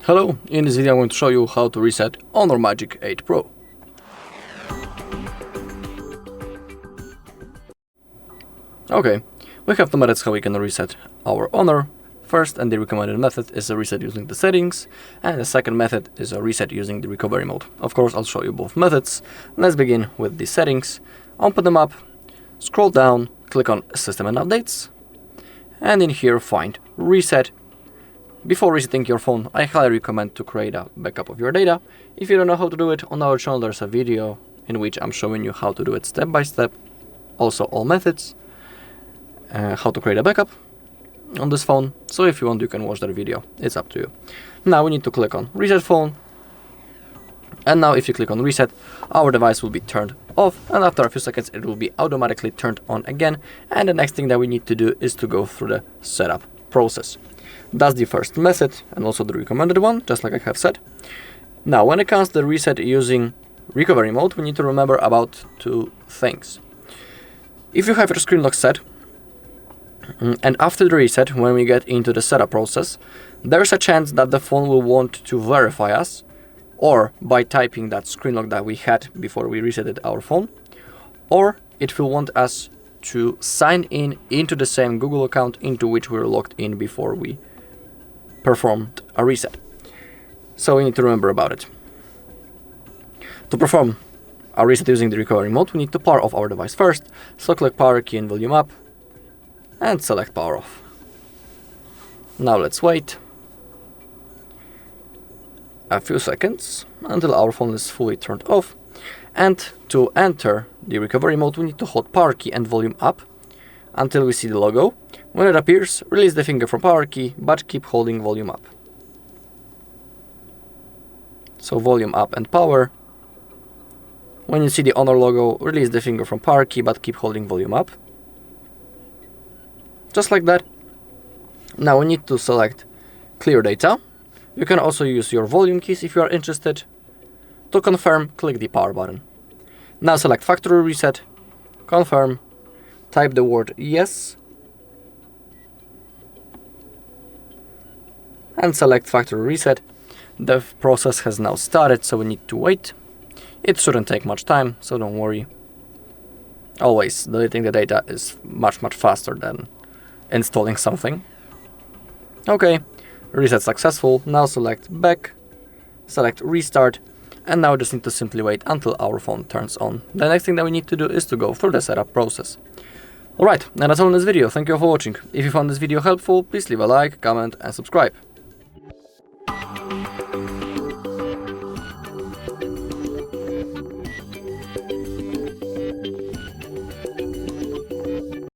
Hello, in this video I'm going to show you how to reset HONOR Magic 8 Pro. Okay, we have two methods how we can reset our HONOR. First, and the recommended method, is a reset using the settings, and the second method is a reset using the recovery mode. Of course, I'll show you both methods. Let's begin with the settings. Open them up, scroll down, click on System and Updates, and in here find Reset. Before resetting your phone, I highly recommend to create a backup of your data. If you don't know how to do it, on our channel there's a video in which I'm showing you how to do it step by step. Also all methods, how to create a backup on this phone. So if you want, you can watch that video. It's up to you. Now we need to click on Reset Phone. And now if you click on Reset, our device will be turned off, and after a few seconds it will be automatically turned on again. And the next thing that we need to do is to go through the setup process. That's the first method and also the recommended one, just like I have said. Now, when it comes to the reset using recovery mode, we need to remember about two things. If you have your screen lock set, and after the reset, when we get into the setup process, there's a chance that the phone will want to verify us, or by typing that screen lock that we had before we resetted our phone, or it will want us to sign in into the same Google account into which we were logged in before we performed a reset. So we need to remember about it. To perform a reset using the recovery mode, we need to power off our device first. So click power key and volume up and select power off. Now let's wait a few seconds until our phone is fully turned off. And to enter the recovery mode, we need to hold power key and volume up until we see the logo. When it appears, release the finger from power key, but keep holding volume up. So volume up and power. When you see the HONOR logo, release the finger from power key, but keep holding volume up. Just like that. Now we need to select clear data. You can also use your volume keys if you are interested. To confirm, click the power button. Now select factory reset, confirm, type the word yes, and select factory reset. The process has now started, so we need to wait. It shouldn't take much time, so don't worry. Always, deleting the data is much faster than installing something. Okay, reset successful. Now select back, select restart, and now we just need to simply wait until our phone turns on. The next thing that we need to do is to go through the setup process. Alright, and that's all in this video. Thank you all for watching. If you found this video helpful, please leave a like, comment and subscribe.